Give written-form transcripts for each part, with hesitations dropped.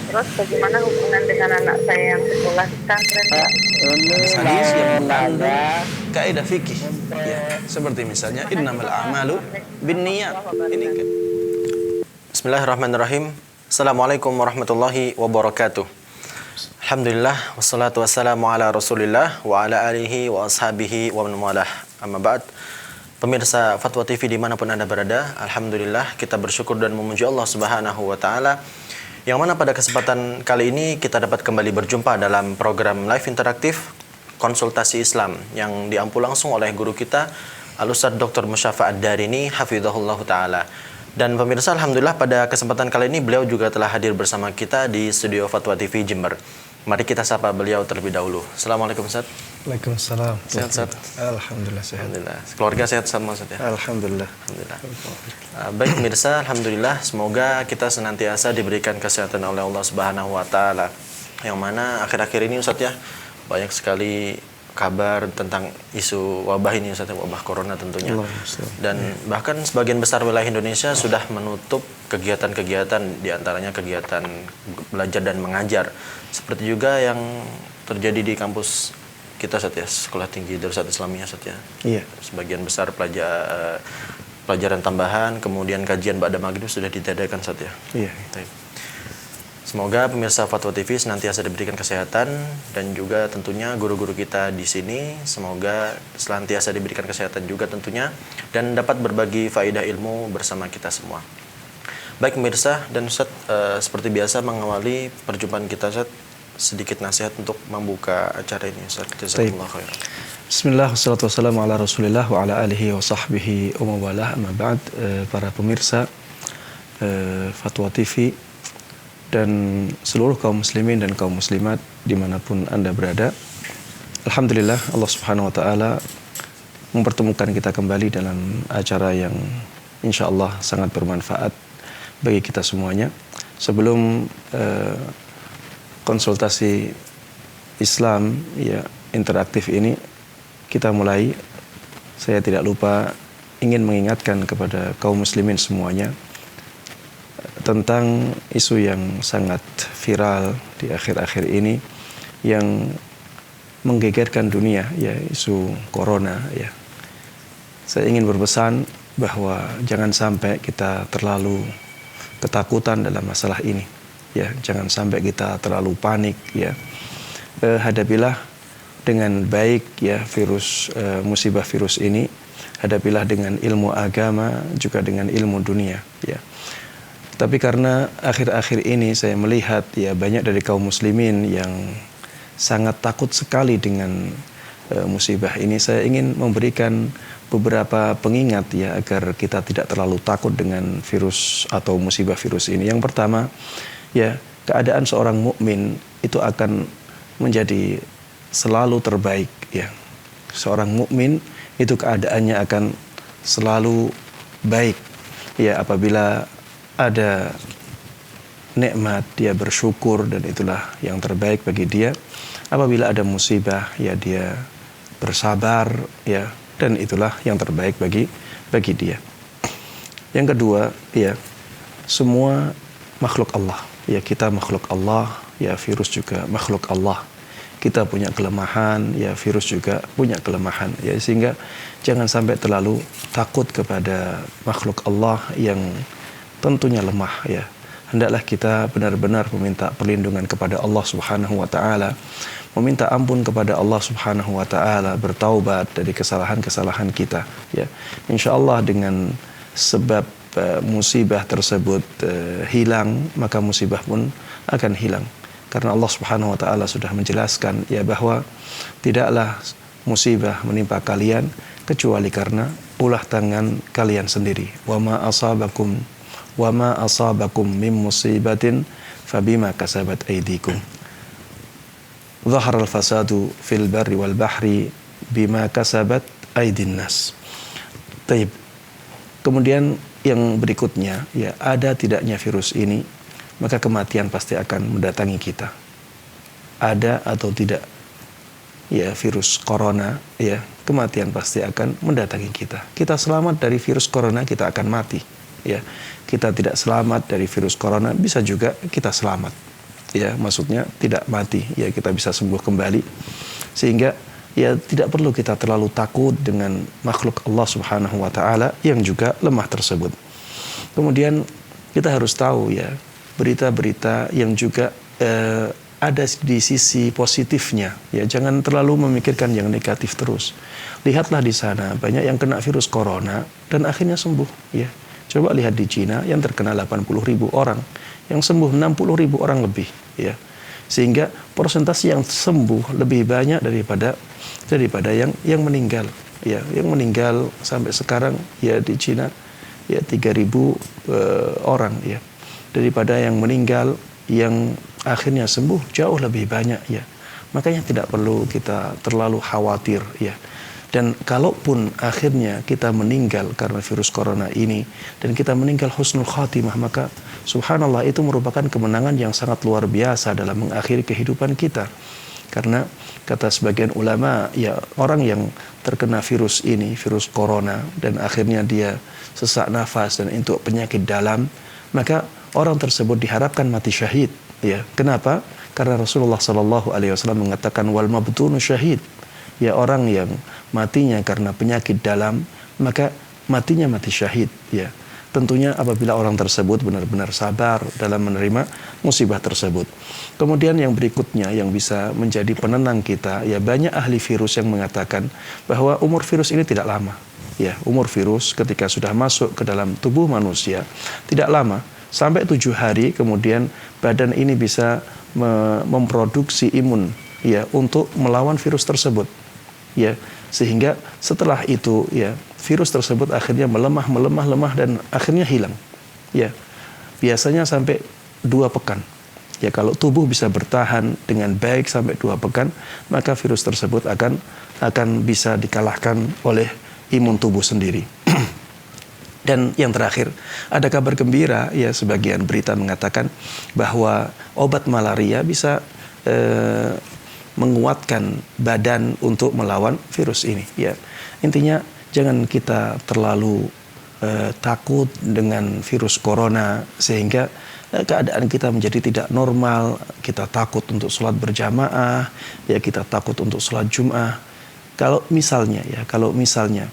Terus bagaimana hubungan dengan anak saya yang sekolah di pesantren? Hadis yang mengandung kaidah fikih, ya, seperti misalnya innamal a'malu binniyat. Ini kan. Bismillahirrahmanirrahim. Assalamualaikum warahmatullahi wabarakatuh. Alhamdulillah wassalatu wassalamu ala Rasulillah wa ala alihi wa ashabihi wa man walah. Amma ba'd. Pemirsa Fatwa TV dimanapun Anda berada, alhamdulillah kita bersyukur dan memuji Allah Subhanahu wa taala yang mana pada kesempatan kali ini kita dapat kembali berjumpa dalam program live interaktif konsultasi Islam yang diampu langsung oleh guru kita Al-Ustadz Dr. Musyafa Ad-Darini hafizahullah ta'ala. Dan pemirsa, alhamdulillah pada kesempatan kali ini beliau juga telah hadir bersama kita di studio Fatwa TV Jember. Mari kita sapa beliau terlebih dahulu. Assalamualaikum Ustaz. Waalaikumsalam. Sehat Ustaz? Alhamdulillah sehat. Alhamdulillah. Keluarga sehat sama Ustaz ya? Alhamdulillah. Alhamdulillah. Baik pemirsa, alhamdulillah semoga kita senantiasa diberikan kesehatan oleh Allah Subhanahu wa taala. Yang mana akhir-akhir ini Ustaz ya, banyak sekali kabar tentang isu wabah ini Ustaz, wabah corona tentunya. Dan bahkan sebagian besar wilayah Indonesia sudah menutup kegiatan-kegiatan, diantaranya kegiatan belajar dan mengajar. Seperti juga yang terjadi di kampus kita Ustaz ya, Sekolah Tinggi Darussalam Islamiyah Ustaz ya. Iya. Sebagian besar pelajaran tambahan, kemudian kajian ba'da maghrib sudah ditiadakan Ustaz ya. Iya. Baik. Semoga pemirsa Fatwa TV senantiasa diberikan kesehatan dan juga tentunya guru-guru kita di sini semoga senantiasa diberikan kesehatan juga tentunya dan dapat berbagi faedah ilmu bersama kita semua. Baik pemirsa dan Ustaz, seperti biasa mengawali perjumpaan kita Ustaz, sedikit nasihat untuk membuka acara ini Ustaz. Jazakumullah khairan. Bismillah, wassalatu wassalamu ala Rasulillah wa ala alihi wa sahbihi wa mawalah. Amma ba'd, para pemirsa Fatwa TV dan seluruh kaum muslimin dan kaum muslimat dimanapun Anda berada. Alhamdulillah Allah Subhanahu wa ta'ala mempertemukan kita kembali dalam acara yang insya Allah sangat bermanfaat bagi kita semuanya. Sebelum konsultasi Islam ya interaktif ini kita mulai, saya tidak lupa ingin mengingatkan kepada kaum muslimin semuanya tentang isu yang sangat viral di akhir-akhir ini yang menggegerkan dunia, ya, isu corona ya. Saya ingin berpesan bahwa jangan sampai kita terlalu ketakutan dalam masalah ini ya, jangan sampai kita terlalu panik ya. Hadapilah dengan baik ya musibah virus ini, hadapilah dengan ilmu agama juga dengan ilmu dunia ya. Tapi karena akhir-akhir ini saya melihat ya banyak dari kaum muslimin yang sangat takut sekali dengan musibah ini, saya ingin memberikan beberapa pengingat ya agar kita tidak terlalu takut dengan virus atau musibah virus ini. Yang pertama ya, keadaan seorang mukmin itu akan menjadi selalu terbaik ya. Seorang mukmin itu keadaannya akan selalu baik ya, apabila ada nikmat dia bersyukur dan itulah yang terbaik bagi dia. Apabila ada musibah ya dia bersabar ya, dan itulah yang terbaik bagi dia. Yang kedua ya, semua makhluk Allah ya, kita makhluk Allah ya, virus juga makhluk Allah. Kita punya kelemahan ya, virus juga punya kelemahan ya, sehingga jangan sampai terlalu takut kepada makhluk Allah yang tentunya lemah ya. Hendaklah kita benar-benar meminta perlindungan kepada Allah Subhanahu wa taala, meminta ampun kepada Allah Subhanahu wa taala, bertaubat dari kesalahan-kesalahan kita ya. Insyaallah dengan sebab musibah tersebut hilang, maka musibah pun akan hilang. Karena Allah Subhanahu wa taala sudah menjelaskan ya bahwa tidaklah musibah menimpa kalian kecuali karena ulah tangan kalian sendiri. Wa ma asabakum min musibatin fabima kasabat aydikum. Zaharal fasadu fil barri wal bahri bima kasabat aydin nas. Taib. Kemudian yang berikutnya ya, ada tidaknya virus ini maka kematian pasti akan mendatangi kita. Ada atau tidak ya virus corona ya, kematian pasti akan mendatangi kita. Kita selamat dari virus corona, kita akan mati ya. Kita tidak selamat dari virus corona, bisa juga kita selamat ya, maksudnya tidak mati, ya kita bisa sembuh kembali. Sehingga ya tidak perlu kita terlalu takut dengan makhluk Allah Subhanahu wa taala yang juga lemah tersebut. Kemudian kita harus tahu ya, berita-berita yang juga ada di sisi positifnya. Ya, jangan terlalu memikirkan yang negatif terus. Lihatlah di sana banyak yang kena virus corona dan akhirnya sembuh, ya. Coba lihat di Cina yang terkena 80.000 orang, yang sembuh 60.000 orang lebih, ya. Sehingga persentase yang sembuh lebih banyak daripada yang meninggal, ya. Yang meninggal sampai sekarang ya di Cina ya 3.000 orang, ya. Daripada yang meninggal yang akhirnya sembuh jauh lebih banyak, ya. Makanya tidak perlu kita terlalu khawatir, ya. Dan kalaupun akhirnya kita meninggal karena virus corona ini dan kita meninggal husnul khatimah, maka subhanallah itu merupakan kemenangan yang sangat luar biasa dalam mengakhiri kehidupan kita. Karena kata sebagian ulama, ya orang yang terkena virus ini, virus corona, dan akhirnya dia sesak nafas dan itu penyakit dalam, maka orang tersebut diharapkan mati syahid. Ya, kenapa? Karena Rasulullah SAW mengatakan wal mabtunu syahid. Ya, orang yang matinya karena penyakit dalam, maka matinya mati syahid, ya. Tentunya apabila orang tersebut benar-benar sabar dalam menerima musibah tersebut. Kemudian yang berikutnya yang bisa menjadi penenang kita, ya banyak ahli virus yang mengatakan bahwa umur virus ini tidak lama. Ya, umur virus ketika sudah masuk ke dalam tubuh manusia tidak lama, sampai 7 hari kemudian badan ini bisa memproduksi imun, ya, untuk melawan virus tersebut. Ya, sehingga setelah itu ya virus tersebut akhirnya melemah dan akhirnya hilang. Ya, biasanya sampai 2 pekan. Ya, kalau tubuh bisa bertahan dengan baik sampai 2 pekan, maka virus tersebut akan bisa dikalahkan oleh imun tubuh sendiri. Dan yang terakhir, ada kabar gembira, ya, sebagian berita mengatakan bahwa obat malaria bisa menguatkan badan untuk melawan virus ini, ya. Intinya jangan kita terlalu takut dengan virus corona sehingga keadaan kita menjadi tidak normal. Kita takut untuk sholat berjamaah, ya, kita takut untuk sholat Jum'ah. Kalau misalnya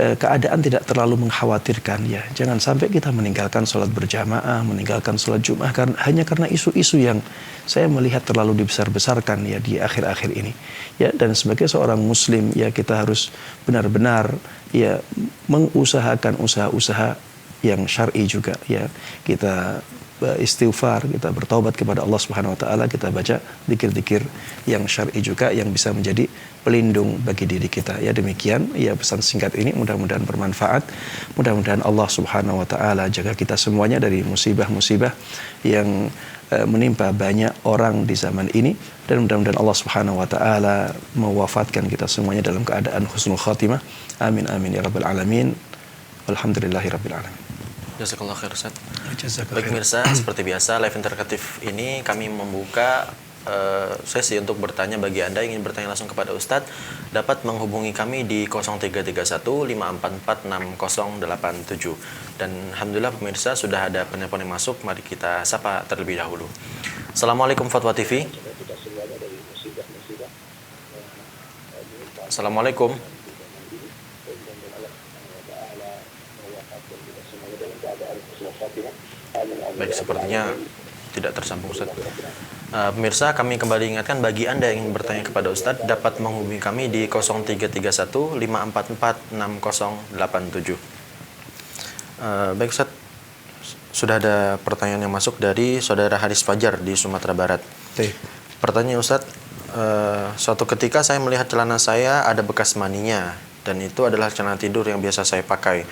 keadaan tidak terlalu mengkhawatirkan, ya, jangan sampai kita meninggalkan sholat berjamaah, meninggalkan sholat Jum'ah hanya karena isu-isu yang saya melihat terlalu dibesar-besarkan, ya, di akhir-akhir ini, ya. Dan sebagai seorang muslim, ya, kita harus benar-benar, ya, mengusahakan usaha-usaha yang syar'i juga, ya. Kita istighfar, kita bertaubat kepada Allah Subhanahu wa taala, kita baca zikir-zikir yang syar'i juga yang bisa menjadi pelindung bagi diri kita. Ya, demikian ya pesan singkat ini, mudah-mudahan bermanfaat. Mudah-mudahan Allah Subhanahu wa taala jaga kita semuanya dari musibah-musibah yang menimpa banyak orang di zaman ini, dan mudah-mudahan Allah Subhanahu wa taala mewafatkan kita semuanya dalam keadaan husnul khatimah. Amin amin ya rabbal alamin. Alhamdulillahirabbil alamin. Jazakallah khair, Ustaz. Baik pemirsa, seperti biasa live interaktif ini kami membuka sesi untuk bertanya. Bagi Anda yang ingin bertanya langsung kepada Ustadz, dapat menghubungi kami di 0331 544 6087. Dan alhamdulillah pemirsa sudah ada penelpon yang masuk. Mari kita sapa terlebih dahulu. Assalamualaikum Fatwa TV. Assalamualaikum. Baik, sepertinya tidak tersambung, Ustaz. Pemirsa, kami kembali ingatkan bagi Anda yang ingin bertanya kepada Ustadz dapat menghubungi kami di 0331 544 6087. Baik Ustadz, sudah ada pertanyaan yang masuk dari saudara Haris Fajar di Sumatera Barat. Pertanyaan Ustadz, suatu ketika saya melihat celana saya ada bekas maninya, dan itu adalah celana tidur yang biasa saya pakai.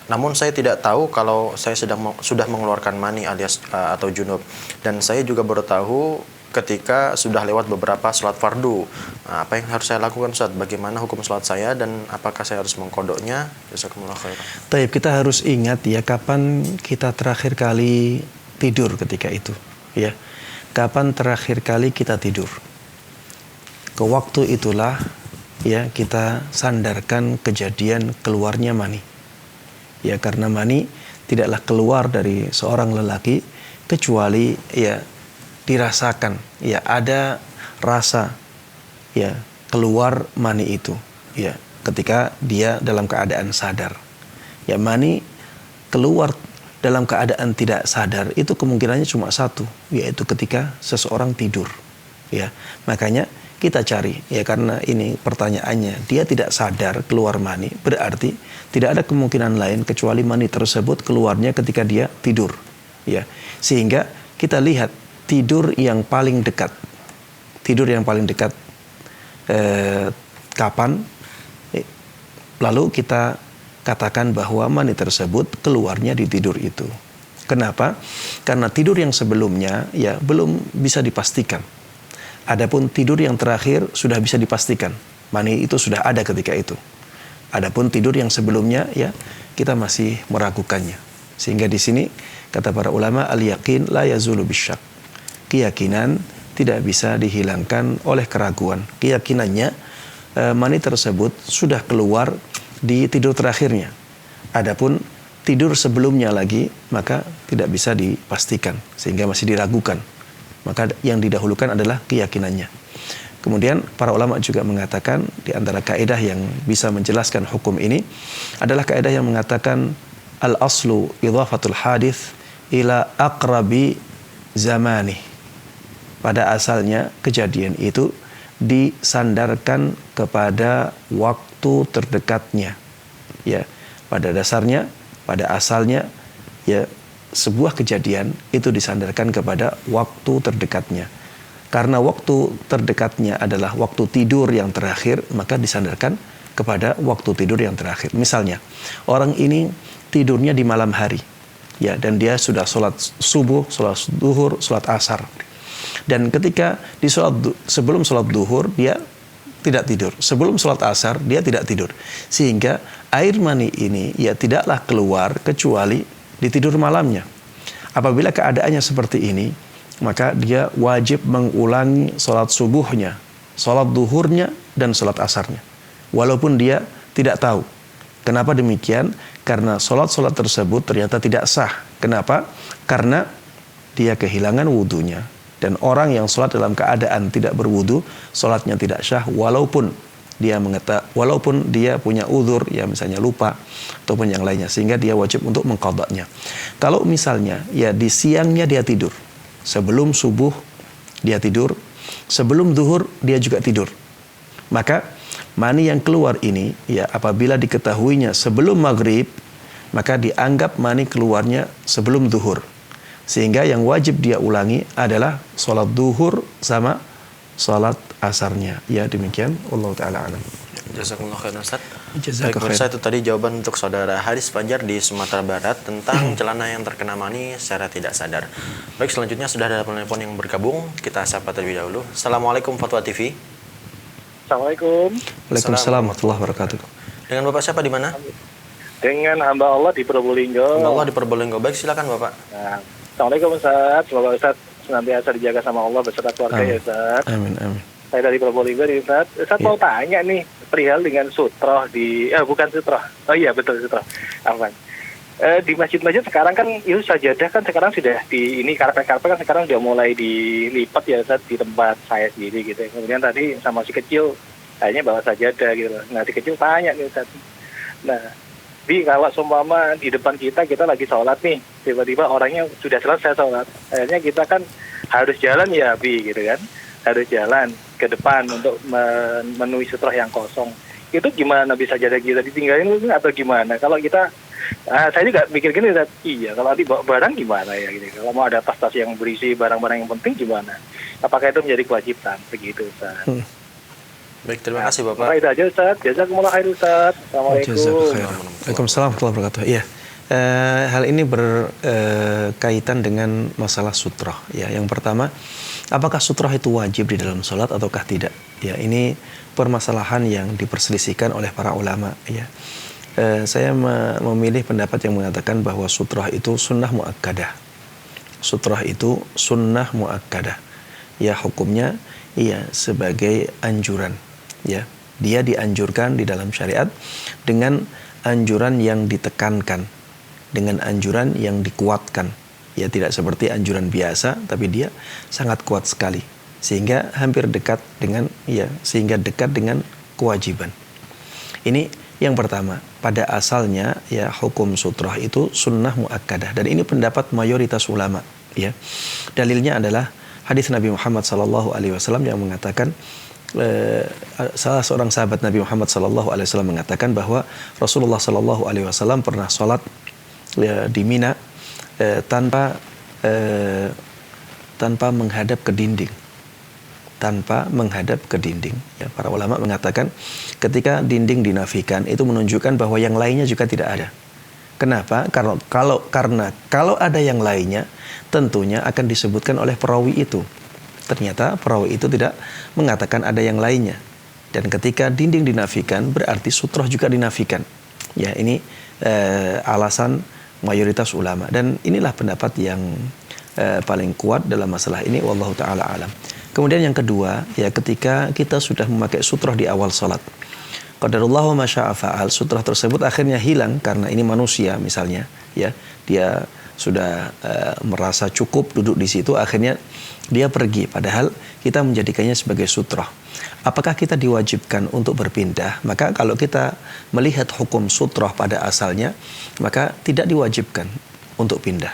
Namun saya tidak tahu kalau saya sudah mengeluarkan mani alias atau junub. Dan saya juga baru tahu ketika sudah lewat beberapa sholat fardu. Apa yang harus saya lakukan, Ustaz? Bagaimana hukum sholat saya dan apakah saya harus mengkodoknya? Jazakumullah khairan. Taib, kita harus ingat ya kapan kita terakhir kali tidur ketika itu, ya. Kapan terakhir kali kita tidur? Ke waktu itulah ya kita sandarkan kejadian keluarnya mani. Ya, karena mani tidaklah keluar dari seorang lelaki kecuali ya dirasakan, ya ada rasa ya keluar mani itu, ya ketika dia dalam keadaan sadar. Ya mani keluar dalam keadaan tidak sadar itu kemungkinannya cuma satu, yaitu ketika seseorang tidur. Ya, makanya kita cari, ya karena ini pertanyaannya, dia tidak sadar keluar mani, berarti tidak ada kemungkinan lain kecuali mani tersebut keluarnya ketika dia tidur. Ya, sehingga kita lihat tidur yang paling dekat, kapan? Lalu kita katakan bahwa mani tersebut keluarnya di tidur itu. Kenapa? Karena tidur yang sebelumnya ya belum bisa dipastikan. Adapun tidur yang terakhir sudah bisa dipastikan. Mani itu sudah ada ketika itu. Adapun tidur yang sebelumnya ya kita masih meragukannya. Sehingga di sini kata para ulama al-yaqin la yazulu bisyak. Keyakinan tidak bisa dihilangkan oleh keraguan. Keyakinannya mani tersebut sudah keluar di tidur terakhirnya. Adapun tidur sebelumnya lagi maka tidak bisa dipastikan sehingga masih diragukan. Maka yang didahulukan adalah keyakinannya. Kemudian para ulama juga mengatakan di antara kaidah yang bisa menjelaskan hukum ini adalah kaidah yang mengatakan al-aslu idhafatul hadits ila aqrabi zamani. Pada asalnya kejadian itu disandarkan kepada waktu terdekatnya. Ya, pada dasarnya, pada asalnya ya sebuah kejadian itu disandarkan kepada waktu terdekatnya. Karena waktu terdekatnya adalah waktu tidur yang terakhir, maka disandarkan kepada waktu tidur yang terakhir. Misalnya, orang ini tidurnya di malam hari, ya, dan dia sudah sholat subuh, sholat duhur, sholat asar. Dan ketika di sebelum sholat duhur dia tidak tidur, sebelum sholat asar dia tidak tidur, sehingga air mani ini ya tidaklah keluar kecuali di tidur malamnya. Apabila keadaannya seperti ini, maka dia wajib mengulangi sholat subuhnya, sholat duhurnya, dan sholat asarnya. Walaupun dia tidak tahu. Kenapa demikian? Karena sholat-sholat tersebut ternyata tidak sah. Kenapa? Karena dia kehilangan wudunya. Dan orang yang sholat dalam keadaan tidak berwudu, sholatnya tidak sah walaupun dia punya uzur, ya misalnya lupa ataupun yang lainnya, sehingga dia wajib untuk mengqadanya. Kalau misalnya ya di siangnya dia tidur, sebelum subuh dia tidur, sebelum zuhur dia juga tidur, maka mani yang keluar ini ya apabila diketahuinya sebelum maghrib, maka dianggap mani keluarnya sebelum zuhur, sehingga yang wajib dia ulangi adalah sholat zuhur sama sholat asarnya. Ya demikian, wallahu taala alam. Jazakumullah khairan Ustaz. Jazakallah Baik, pemirsa, itu tadi jawaban untuk saudara Haris Fajar di Sumatera Barat tentang celana yang terkena mani secara tidak sadar. Baik, selanjutnya sudah ada penelpon yang bergabung. Kita sapa terlebih dahulu. Assalamualaikum Fatwa TV. Assalamualaikum. Waalaikumsalam warahmatullahi wabarakatuh. Dengan Bapak siapa di mana? Dengan hamba Allah di Probolinggo. Hamba Allah di Probolinggo. Baik, silakan Bapak. Nah, Assalamualaikum Ustaz. Semoga Ustaz senantiasa dijaga sama Allah beserta keluarga ya Ustaz. Amin, amin. Saya dari Probolinggo nih Ustaz. Ustaz mau tanya nih perihal dengan sutroh di bukan sutroh. Oh iya betul sutroh. Aman. Di masjid-masjid sekarang kan itu sajadah kan sekarang sudah di ini karpet-karpet kan sekarang sudah mulai dilipat ya Ustaz di tempat saya sendiri gitu. Kemudian tadi sama si kecil kayaknya bawa sajadah gitu. Nah si kecil tanya nih Ustaz. Nah, kalau seumpama di depan kita lagi sholat nih, tiba-tiba orangnya sudah selesai sholat, akhirnya kita kan harus jalan ya Bi gitu kan, harus jalan ke depan untuk memenuhi sutroh yang kosong. Itu gimana bisa jadi kita ditinggalin atau gimana? Kalau kita, saya juga mikir gini, iya kalau nanti bawa barang gimana ya gitu. Kalau mau ada tas-tas yang berisi barang-barang yang penting gimana? Apakah itu menjadi kewajiban begitu Ustaz? Baik, terima kasih Bapak. Itu aja Ustaz. Jazakumullah khair Ustaz. Assalamualaikum. Waalaikumsalam warahmatullahi wabarakatuh. Iya. Hal ini berkaitan dengan masalah sutroh. Ya, yang pertama, apakah sutroh itu wajib di dalam sholat ataukah tidak? Ya, ini permasalahan yang diperselisihkan oleh para ulama. Ya, saya memilih pendapat yang mengatakan bahwa sutroh itu sunnah muakkadah. Sutroh itu sunnah muakkadah. Ya, hukumnya iya sebagai anjuran. Ya, dia dianjurkan di dalam syariat dengan anjuran yang ditekankan, dengan anjuran yang dikuatkan. Ya, tidak seperti anjuran biasa, tapi dia sangat kuat sekali sehingga hampir dekat dengan sehingga dekat dengan kewajiban. Ini yang pertama. Pada asalnya ya hukum sutrah itu sunnah muakkadah, dan ini pendapat mayoritas ulama. Ya, dalilnya adalah hadis Nabi Muhammad SAW yang mengatakan, salah seorang sahabat Nabi Muhammad SAW mengatakan bahwa Rasulullah SAW pernah sholat di Mina tanpa menghadap ke dinding. Tanpa menghadap ke dinding. Ya, para ulama mengatakan ketika dinding dinafikan itu menunjukkan bahwa yang lainnya juga tidak ada. Kenapa? Karena kalau ada yang lainnya tentunya akan disebutkan oleh perawi itu. Ternyata perawi itu tidak mengatakan ada yang lainnya. Dan ketika dinding dinafikan berarti sutroh juga dinafikan. Ya, ini alasan mayoritas ulama, dan inilah pendapat yang paling kuat dalam masalah ini, wallahu taala alam. Kemudian yang kedua, ya ketika kita sudah memakai sutroh di awal salat, qadarullah wa masya'a fa'al, sutroh tersebut akhirnya hilang karena ini manusia misalnya, ya dia sudah merasa cukup duduk di situ, akhirnya dia pergi, padahal kita menjadikannya sebagai sutroh. Apakah kita diwajibkan untuk berpindah? Maka kalau kita melihat hukum sutroh pada asalnya, maka tidak diwajibkan untuk pindah.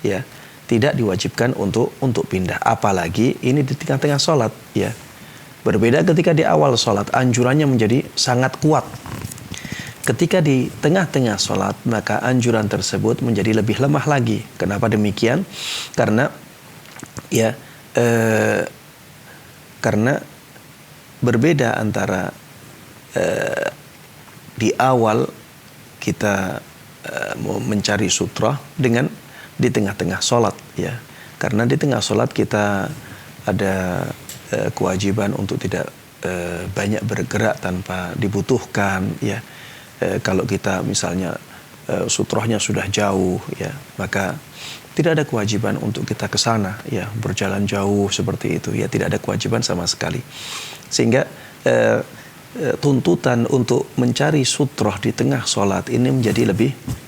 Ya, tidak diwajibkan untuk pindah. Apalagi ini di tengah-tengah sholat. Ya, berbeda ketika di awal sholat, anjurannya menjadi sangat kuat. Ketika di tengah-tengah sholat, maka anjuran tersebut menjadi lebih lemah lagi. Kenapa demikian? Karena karena berbeda antara di awal kita mau mencari sutroh dengan di tengah-tengah sholat, ya. Karena di tengah sholat kita ada kewajiban untuk tidak banyak bergerak tanpa dibutuhkan, ya. Kalau kita misalnya sutrohnya sudah jauh, ya, maka tidak ada kewajiban untuk kita ke sana, ya, berjalan jauh seperti itu, ya, tidak ada kewajiban sama sekali. Sehingga tuntutan untuk mencari sutroh di tengah sholat ini menjadi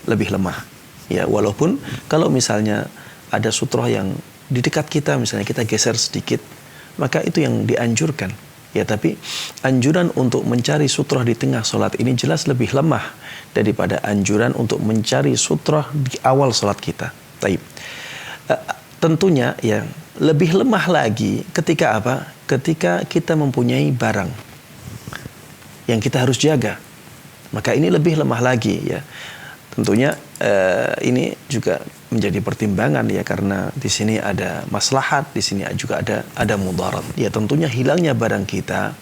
lebih lemah, ya. Walaupun kalau misalnya ada sutroh yang di dekat kita, misalnya kita geser sedikit, maka itu yang dianjurkan, ya. Tapi anjuran untuk mencari sutroh di tengah sholat ini jelas lebih lemah daripada anjuran untuk mencari sutroh di awal sholat kita. Taib. Tentunya ya lebih lemah lagi ketika apa? Ketika kita mempunyai barang yang kita harus jaga, maka ini lebih lemah lagi, ya. Tentunya ini juga menjadi pertimbangan, ya, karena di sini ada maslahat, di sini juga ada mudarat. Ya, tentunya hilangnya barang kita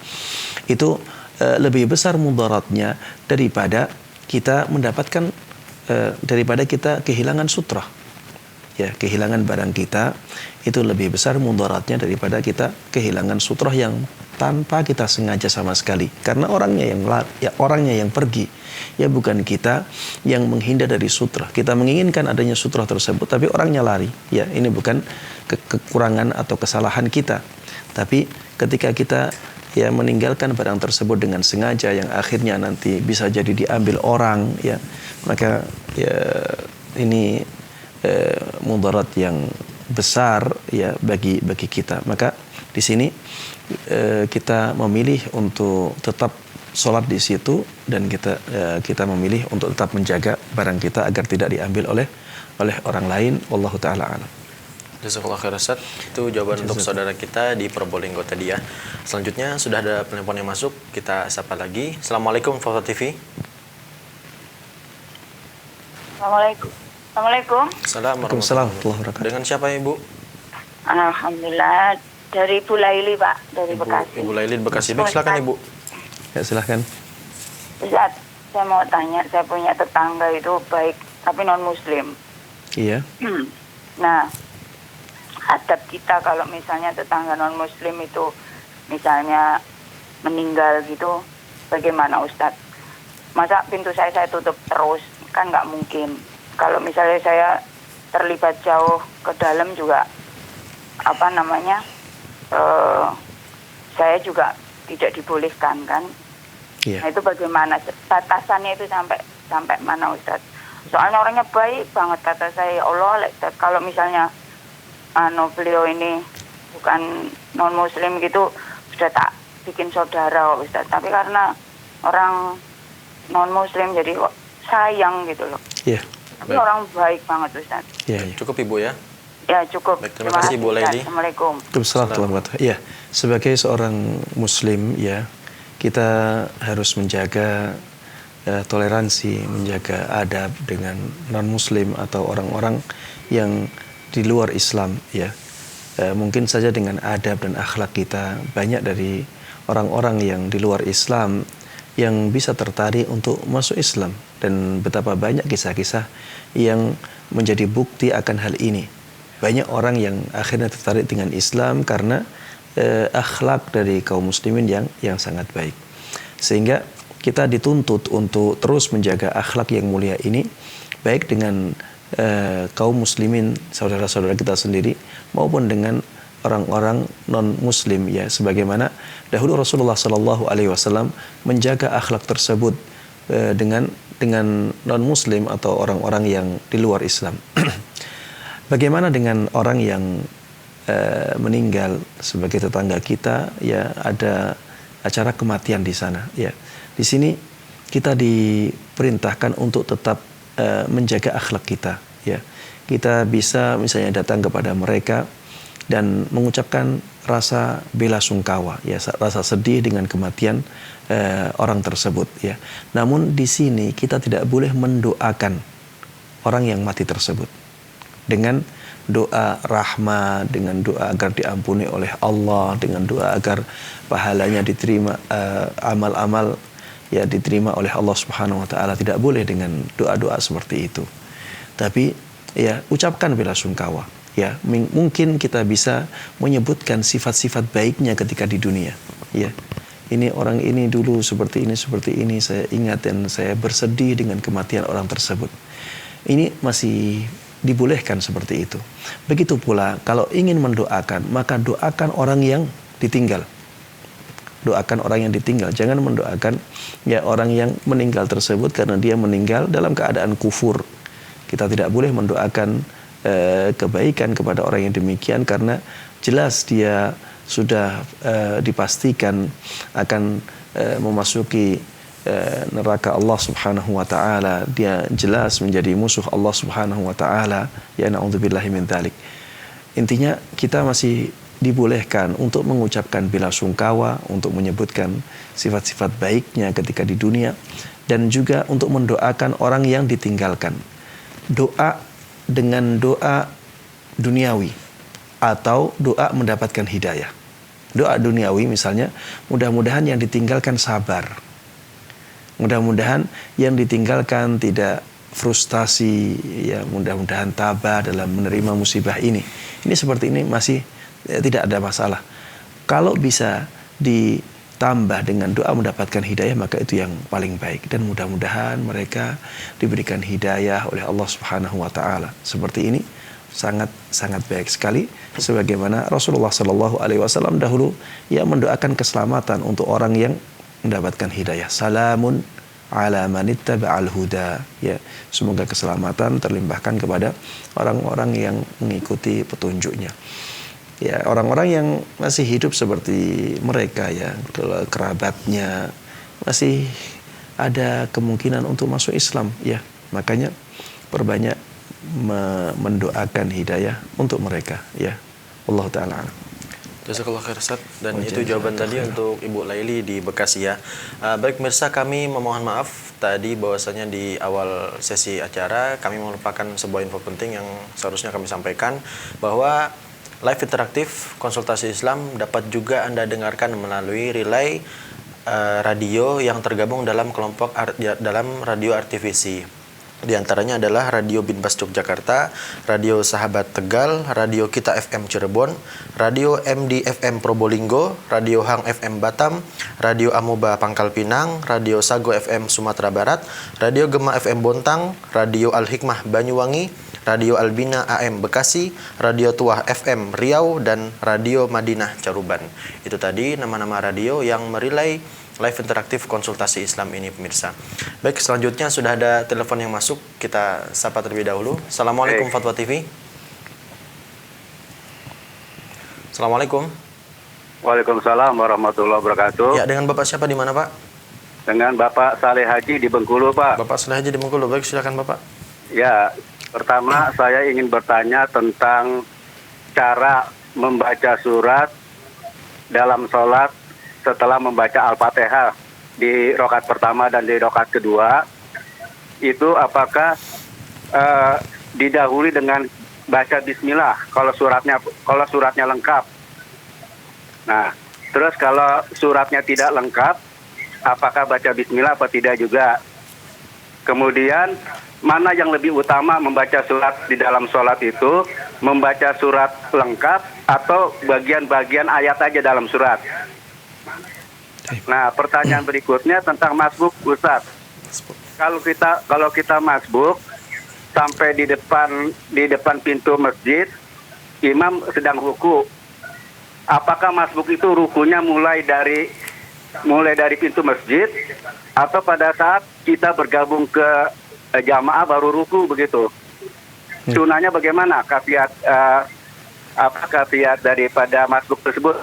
itu lebih besar mudaratnya daripada kita mendapatkan daripada kita kehilangan sutrah. Ya, kehilangan barang kita itu lebih besar mudaratnya daripada kita kehilangan sutrah yang tanpa kita sengaja sama sekali. Karena orangnya yang pergi, ya, bukan kita yang menghindar dari sutrah. Kita menginginkan adanya sutrah tersebut, tapi orangnya lari. Ya, ini bukan kekurangan atau kesalahan kita. Tapi ketika kita ya meninggalkan barang tersebut dengan sengaja yang akhirnya nanti bisa jadi diambil orang, ya, maka ya ini mudarat yang besar, ya, bagi kita. Maka di sini kita memilih untuk tetap sholat di situ, dan kita memilih untuk tetap menjaga barang kita agar tidak diambil oleh orang lain. Wallahu taala alam. Jazakallah khair Ustaz. Itu jawaban untuk saudara kita di Probolinggo tadi, ya. Selanjutnya sudah ada penelpon yang masuk, kita sapa lagi. Assalamualaikum Fatwa TV. Assalamualaikum. Assalamualaikum warahmatullahi wabarakatuh. Dengan siapa, Ibu? Alhamdulillah, dari Ibu Laili, Pak, dari Bekasi. Ibu Laili Bekasi. Baik, silakan Ibu. Ya, silakan. Ustaz, saya mau tanya, saya punya tetangga itu baik tapi non muslim. Iya. Nah, adab kita kalau misalnya tetangga non muslim itu misalnya meninggal gitu, bagaimana Ustaz? Masa pintu saya tutup terus? Kan nggak mungkin. Kalau misalnya saya terlibat jauh ke dalam juga, saya juga tidak dibolehkan, kan? Iya. Nah, itu bagaimana batasannya itu sampai mana, Ustaz? Soalnya orangnya baik banget, kata saya. Ya Allah, kalau misalnya beliau ini bukan non muslim gitu, sudah tak bikin saudara Ustaz. Tapi karena orang non muslim jadi kok sayang gitu loh. Iya. Tapi orang baik banget Ustaz. Iya, iya. Cukup Ibu ya. Ya cukup. Baik, terima kasih Bu Laili. Assalamualaikum. Waalaikumsalam. Iya, sebagai seorang muslim ya, kita harus menjaga toleransi, menjaga adab dengan non-muslim atau orang-orang yang di luar Islam ya. Mungkin saja dengan adab dan akhlak kita, banyak dari orang-orang yang di luar Islam yang bisa tertarik untuk masuk Islam, dan betapa banyak kisah-kisah yang menjadi bukti akan hal ini. Banyak orang yang akhirnya tertarik dengan Islam karena akhlak dari kaum muslimin yang sangat baik. Sehingga kita dituntut untuk terus menjaga akhlak yang mulia ini, baik dengan kaum muslimin, saudara-saudara kita sendiri, maupun dengan orang-orang non-muslim ya, sebagaimana dahulu Rasulullah SAW menjaga akhlak tersebut dengan non-muslim atau orang-orang yang di luar Islam. Bagaimana dengan orang yang meninggal sebagai tetangga kita ya, ada acara kematian di sana ya. Di sini kita diperintahkan untuk tetap menjaga akhlak kita ya. Kita bisa misalnya datang kepada mereka dan mengucapkan rasa bela sungkawa ya, rasa sedih dengan kematian orang tersebut ya. Namun di sini kita tidak boleh mendoakan orang yang mati tersebut dengan doa rahmat, dengan doa agar diampuni oleh Allah, dengan doa agar pahalanya diterima, amal-amal ya diterima oleh Allah Subhanahu wa taala. Tidak boleh dengan doa-doa seperti itu. Tapi ya ucapkan bela sungkawa. Ya, mungkin kita bisa menyebutkan sifat-sifat baiknya ketika di dunia. Ya. Ini orang ini dulu seperti ini, saya ingat dan saya bersedih dengan kematian orang tersebut. Ini masih dibolehkan seperti itu. Begitu pula kalau ingin mendoakan, maka doakan orang yang ditinggal. Doakan orang yang ditinggal, jangan mendoakan ya orang yang meninggal tersebut karena dia meninggal dalam keadaan kufur. Kita tidak boleh mendoakan kebaikan kepada orang yang demikian karena jelas dia sudah dipastikan akan memasuki neraka Allah Subhanahu wa taala. Dia jelas menjadi musuh Allah Subhanahu wa taala. Ya na'udzubillahi min dzalik. Intinya kita masih dibolehkan untuk mengucapkan bela sungkawa, untuk menyebutkan sifat-sifat baiknya ketika di dunia, dan juga untuk mendoakan orang yang ditinggalkan. Doa dengan doa duniawi atau doa mendapatkan hidayah. Doa duniawi misalnya, mudah-mudahan yang ditinggalkan sabar. Mudah-mudahan yang ditinggalkan tidak frustasi, ya mudah-mudahan tabah dalam menerima musibah ini. Ini seperti ini masih tidak ada masalah. Kalau bisa ditambah dengan doa mendapatkan hidayah, maka itu yang paling baik, dan mudah-mudahan mereka diberikan hidayah oleh Allah Subhanahu wa taala. Seperti ini sangat baik sekali, sebagaimana Rasulullah sallallahu alaihi wasallam dahulu yang mendoakan keselamatan untuk orang yang mendapatkan hidayah. Salamun ala manittaba'al huda, ya, semoga keselamatan terlimpahkan kepada orang-orang yang mengikuti petunjuknya. Ya, orang-orang yang masih hidup seperti mereka ya, kerabatnya masih ada kemungkinan untuk masuk Islam ya. Makanya perbanyak mendoakan hidayah untuk mereka ya. Allah taala. Jazakallah khair Ustaz. Dan itu jawaban tadi untuk Ibu Laili di Bekasi ya. Baik pemirsa, kami memohon maaf tadi bahwasanya di awal sesi acara kami melupakan sebuah info penting yang seharusnya kami sampaikan, bahwa live interaktif konsultasi Islam dapat juga Anda dengarkan melalui relay radio yang tergabung dalam kelompok dalam radio RTVC. Di antaranya adalah Radio Binbas Yogyakarta, Radio Sahabat Tegal, Radio Kita FM Cirebon, Radio MD FM Probolinggo, Radio Hang FM Batam, Radio Amoba Pangkal Pinang, Radio Sago FM Sumatera Barat, Radio Gema FM Bontang, Radio Al Hikmah Banyuwangi, Radio Albina AM Bekasi, Radio Tuah FM Riau, dan Radio Madinah Caruban. Itu tadi nama-nama radio yang merilai live interaktif konsultasi Islam ini pemirsa. Baik, selanjutnya sudah ada telepon yang masuk, kita sapa terlebih dahulu. Assalamualaikum Fatwa TV. Assalamualaikum. Waalaikumsalam warahmatullahi wabarakatuh. Ya, dengan Bapak siapa di mana, Pak? Dengan Bapak Saleh Haji di Bengkulu, Pak. Bapak Saleh Haji di Bengkulu. Baik, silakan Bapak. Ya, pertama saya ingin bertanya tentang cara membaca surat dalam sholat setelah membaca Al-Fatihah di rakaat pertama dan di rakaat kedua. Itu apakah didahului dengan baca bismillah kalau suratnya lengkap. Nah, terus kalau suratnya tidak lengkap, apakah baca bismillah atau tidak juga? Kemudian mana yang lebih utama membaca surat di dalam sholat itu, membaca surat lengkap atau bagian-bagian ayat aja dalam surat? Nah, pertanyaan berikutnya tentang masbuk, Ustaz. Kalau kita masbuk sampai di depan pintu masjid, imam sedang ruku. Apakah masbuk itu rukunya mulai dari pintu masjid atau pada saat kita bergabung ke jamaah baru ruku begitu? Sunahnya bagaimana? Kafiat daripada masbuk tersebut?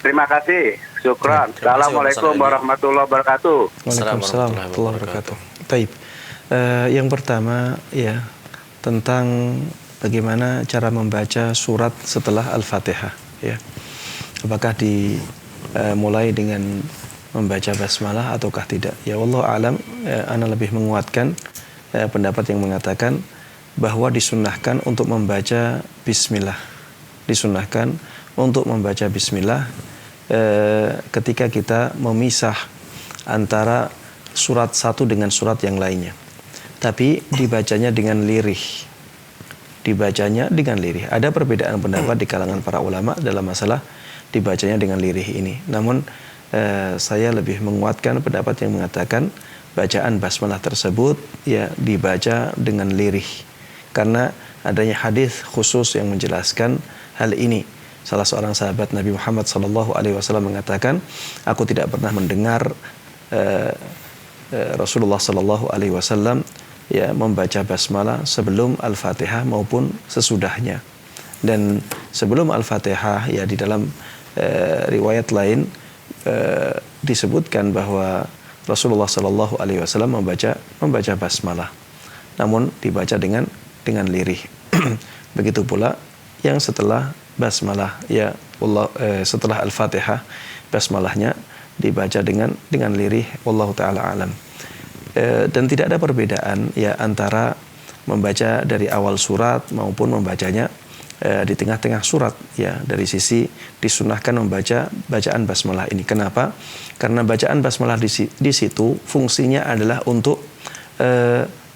Terima kasih. Syukran. Assalamualaikum warahmatullahi wabarakatuh. Waalaikumsalam warahmatullahi wabarakatuh. Taib. Yang pertama ya tentang bagaimana cara membaca surat setelah Al-Fatihah ya. Apakah dimulai dengan membaca basmalah ataukah tidak? Ya wallahu alam, ana lebih menguatkan pendapat yang mengatakan bahwa disunnahkan untuk membaca bismillah. Disunnahkan untuk membaca bismillah ketika kita memisah antara surat satu dengan surat yang lainnya. Tapi dibacanya dengan lirih. Dibacanya dengan lirih. Ada perbedaan pendapat di kalangan para ulama dalam masalah dibacanya dengan lirih ini. Namun saya lebih menguatkan pendapat yang mengatakan bacaan basmalah tersebut ya dibaca dengan lirih. Karena adanya hadis khusus yang menjelaskan hal ini. Salah seorang sahabat Nabi Muhammad SAW mengatakan, aku tidak pernah mendengar Rasulullah SAW ya membaca basmalah sebelum Al-Fatihah maupun sesudahnya. Dan sebelum Al-Fatihah ya di dalam riwayat lain disebutkan bahwa Rasulullah SAW membaca basmalah, namun dibaca dengan lirih. Begitu pula yang setelah basmalah ya setelah Al-Fatihah basmalahnya dibaca dengan lirih. Wallahu taala alam. Dan tidak ada perbedaan ya antara membaca dari awal surat maupun membacanya di tengah-tengah surat ya. Dari sisi disunahkan membaca bacaan basmalah ini. Kenapa? Karena bacaan basmalah di situ fungsinya adalah untuk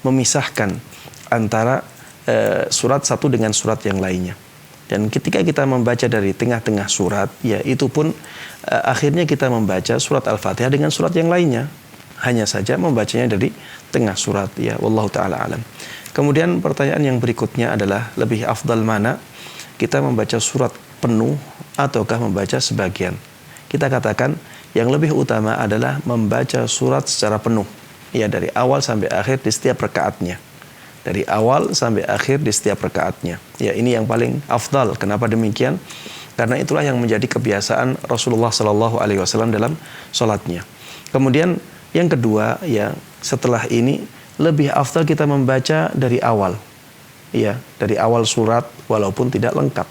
memisahkan antara surat satu dengan surat yang lainnya. Dan ketika kita membaca dari tengah-tengah surat ya itu pun akhirnya kita membaca surat Al-Fatihah dengan surat yang lainnya. Hanya saja membacanya dari tengah surat ya. Wallahu taala alam. Kemudian pertanyaan yang berikutnya adalah lebih afdal mana kita membaca surat penuh ataukah membaca sebagian? Kita katakan yang lebih utama adalah membaca surat secara penuh ya, dari awal sampai akhir di setiap rakaatnya. Dari awal sampai akhir di setiap rakaatnya. Ya, ini yang paling afdal. Kenapa demikian? Karena itulah yang menjadi kebiasaan Rasulullah SAW dalam sholatnya. Kemudian yang kedua ya, setelah ini lebih afdal kita membaca dari awal. Ya, dari awal surat walaupun tidak lengkap.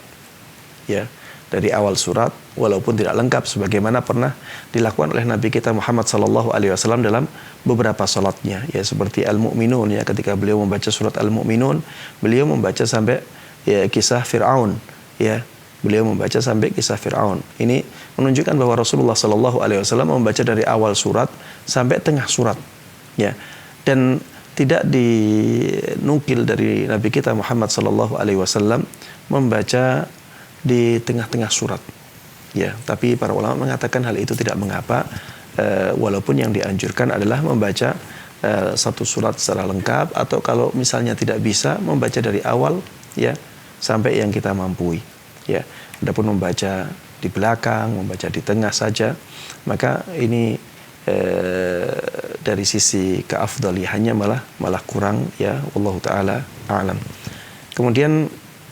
Ya, dari awal surat walaupun tidak lengkap sebagaimana pernah dilakukan oleh Nabi kita Muhammad SAW dalam beberapa salatnya ya, seperti Al-Mu'minun ya, ketika beliau membaca surat Al-Mu'minun beliau membaca sampai ya kisah Fir'aun ya. Beliau membaca sampai kisah Fir'aun. Ini menunjukkan bahwa Rasulullah SAW membaca dari awal surat sampai tengah surat. Ya. Dan tidak dinukil dari Nabi kita Muhammad SAW membaca di tengah-tengah surat. Ya. Tapi para ulama mengatakan hal itu tidak mengapa. Walaupun yang dianjurkan adalah membaca satu surat secara lengkap, atau kalau misalnya tidak bisa membaca dari awal ya sampai yang kita mampu. Ya, adapun membaca di belakang, membaca di tengah saja, maka ini dari sisi keafdalihannya malah kurang, ya, wallahu taala a'lam. Kemudian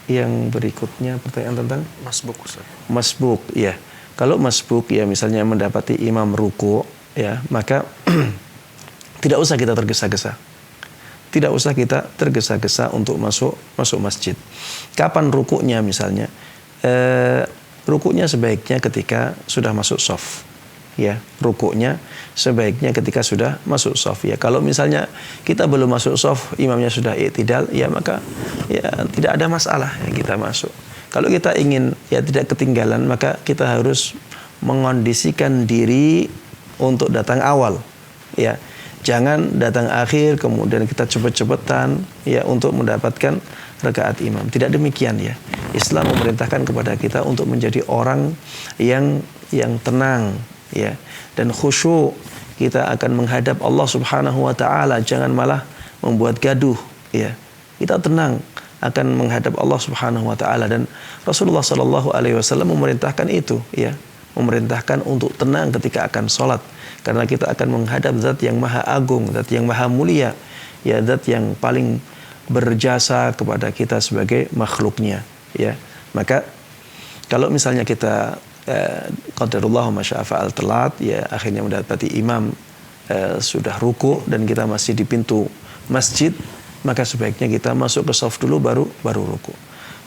yang berikutnya pertanyaan tentang Masbuk, Ustaz. masbuk, ya. Kalau masbuk, ya, misalnya mendapati imam ruku', ya, maka tidak usah kita tergesa-gesa. Tidak usah kita tergesa-gesa untuk masuk masjid. Kapan rukuknya misalnya? Rukuknya sebaiknya ketika sudah masuk shaf. Ya, rukuknya sebaiknya ketika sudah masuk shaf. Ya, kalau misalnya kita belum masuk shaf, imamnya sudah i'tidal, ya, maka ya tidak ada masalah yang kita masuk. Kalau kita ingin ya tidak ketinggalan, maka kita harus mengondisikan diri untuk datang awal. Ya, jangan datang akhir kemudian kita cepet-cepetan ya untuk mendapatkan rakaat imam. Tidak demikian, ya. Islam memerintahkan kepada kita untuk menjadi orang yang tenang, ya, dan khusyuk. Kita akan menghadap Allah Subhanahu wa taala, jangan malah membuat gaduh, ya. Kita tenang akan menghadap Allah Subhanahu wa taala, dan Rasulullah sallallahu alaihi wasallam memerintahkan itu, ya. Memerintahkan untuk tenang ketika akan sholat, karena kita akan menghadap zat yang maha agung, zat yang maha mulia, ya, zat yang paling berjasa kepada kita sebagai makhluknya, ya. Maka kalau misalnya kita qadarullah masya'a fa'al telat, ya, akhirnya mendapati imam sudah ruku dan kita masih di pintu masjid, maka sebaiknya kita masuk ke shaf dulu baru ruku.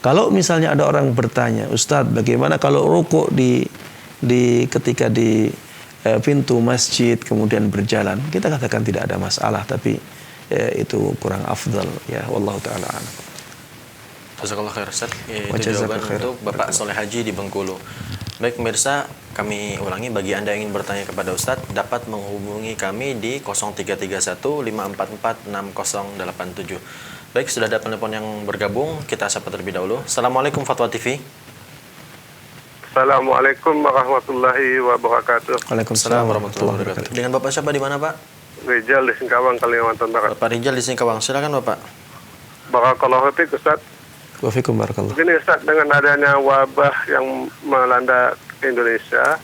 Kalau misalnya ada orang bertanya, Ustadz, bagaimana kalau ruku ketika di pintu masjid kemudian berjalan? Kita katakan tidak ada masalah, tapi itu kurang afdal, ya, wallahu taala a'lam. Jazakallah khair, Ustaz. Itu jawaban untuk Bapak Soleh Haji di Bengkulu. Baik pemirsa, kami ulangi, bagi Anda yang ingin bertanya kepada Ustadz, dapat menghubungi kami di 0331 544 6087. Baik, sudah ada penelpon yang bergabung, kita sapa terlebih dahulu. Assalamualaikum Fatwa TV. Assalamualaikum warahmatullahi wabarakatuh. Waalaikumsalam warahmatullahi wabarakatuh. Dengan Bapak siapa, di mana, Pak? Rijal di Singkawang, Kalimantan Barat. Bapak Rijal di Singkawang. Silakan, Bapak. Barakallahu fiik, Ustaz. Wa fikum barakallah. Begini, Ustaz, dengan adanya wabah yang melanda Indonesia,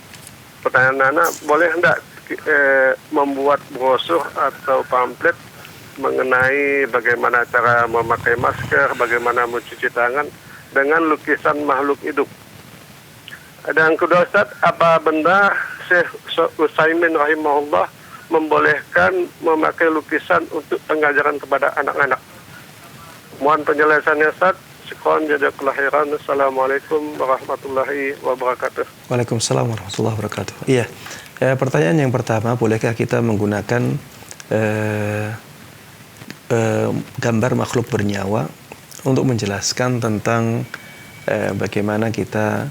pertanyaan Nana, boleh enggak membuat brosur atau pamflet mengenai bagaimana cara memakai masker, bagaimana mencuci tangan dengan lukisan makhluk hidup? Dan kedua, Ustaz, apa benda Syekh Utsaimin rahimahullah membolehkan memakai lukisan untuk pengajaran kepada anak-anak? Mohon penjelasannya, Ustaz. Sekian, jazakallahu khairan. Assalamualaikum warahmatullahi wabarakatuh. Waalaikumsalam warahmatullahi wabarakatuh. Iya. Pertanyaan yang pertama, bolehkah kita menggunakan gambar makhluk bernyawa untuk menjelaskan tentang bagaimana kita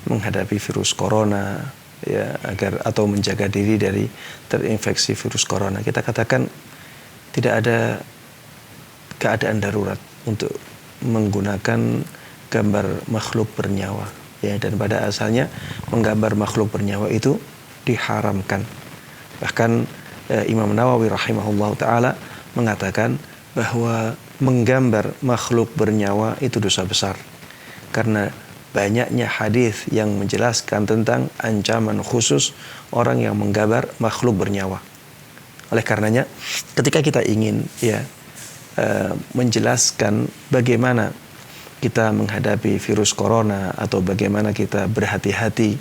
menghadapi virus corona, ya, agar atau menjaga diri dari terinfeksi virus corona? Kita katakan tidak ada keadaan darurat untuk menggunakan gambar makhluk bernyawa, ya, dan pada asalnya menggambar makhluk bernyawa itu diharamkan. Bahkan Imam Nawawi rahimahullah taala mengatakan bahwa menggambar makhluk bernyawa itu dosa besar, karena banyaknya hadis yang menjelaskan tentang ancaman khusus orang yang menggambar makhluk bernyawa. Oleh karenanya, ketika kita ingin, ya, menjelaskan bagaimana kita menghadapi virus corona atau bagaimana kita berhati-hati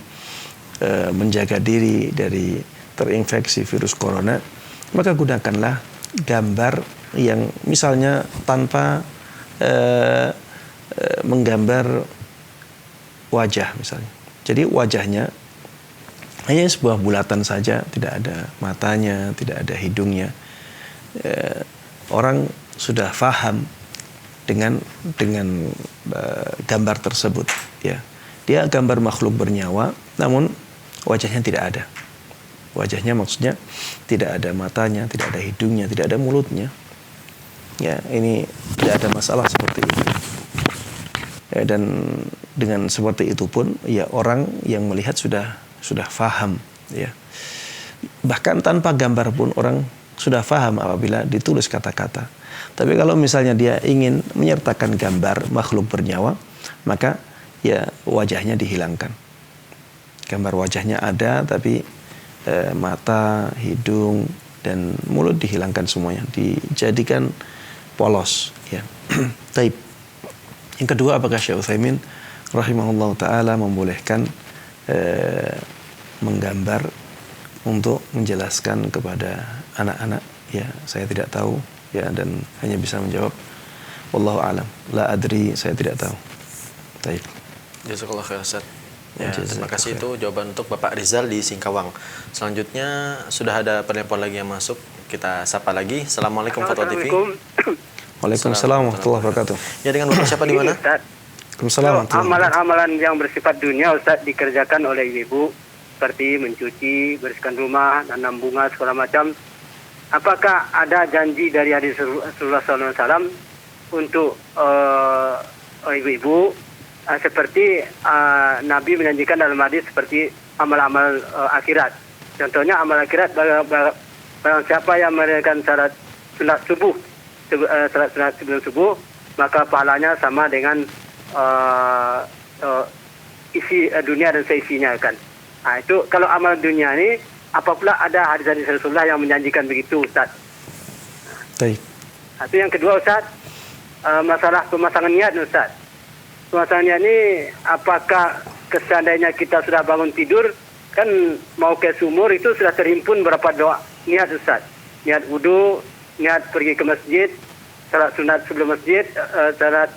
menjaga diri dari terinfeksi virus corona, maka gunakanlah gambar yang misalnya tanpa menggambar wajah misalnya. Jadi wajahnya hanya sebuah bulatan saja, tidak ada matanya, tidak ada hidungnya. Orang sudah faham dengan gambar tersebut, ya. Dia gambar makhluk bernyawa, namun wajahnya tidak ada. Wajahnya maksudnya tidak ada matanya, tidak ada hidungnya, tidak ada mulutnya. Ya, ini tidak ada masalah seperti itu. Ya, dan dengan seperti itu pun, ya, orang yang melihat sudah faham, ya. Bahkan tanpa gambar pun orang sudah faham apabila ditulis kata-kata. Tapi kalau misalnya dia ingin menyertakan gambar makhluk bernyawa, maka ya wajahnya dihilangkan. gambar wajahnya ada, tapi mata, hidung, dan mulut dihilangkan semuanya, dijadikan polos. Ya. Taib. Yang kedua, apakah Syekh Utsaimin rahimahullah ta'ala membolehkan menggambar untuk menjelaskan kepada anak-anak? Ya, saya tidak tahu, ya, dan hanya bisa menjawab wallahu alam, la adri, saya tidak tahu. Taib. Jazakallah khair Ustaz. Ya, Jazakallah terima kasih. khair. Itu jawaban untuk Bapak Rizal di Singkawang. Selanjutnya sudah ada penelpon lagi yang masuk. Kita sapa lagi. Assalamualaikum Fatwa TV. Waalaikumsalam warahmatullahi wabarakatuh. Ya, dengan Bapak siapa di mana? Waalaikumsalam. Amalan-amalan yang bersifat dunia Ustaz dikerjakan oleh ibu seperti mencuci, bersihkan rumah, nanam bunga segala macam. Apakah ada janji dari hadis Rasulullah SAW untuk ibu-ibu seperti Nabi menjanjikan dalam hadis seperti amal-amal akhirat. Contohnya amal akhirat barang siapa yang mengerjakan salat sunat subuh, salat sunat sebelum subuh, maka pahalanya sama dengan isi dunia dan seisinya kan. Nah, itu kalau amal dunia ini, apabila ada hadis-hadis Rasulullah yang menjanjikan begitu, Ustaz. Baik. Itu yang kedua, Ustaz, masalah pemasangan niat, Ustaz. Pemasangan niat ini, apakah seandainya kita sudah bangun tidur, kan mau ke sumur itu sudah terhimpun berapa doa niat, Ustaz. Niat wudu, niat pergi ke masjid, salat sunat sebelum masjid, salat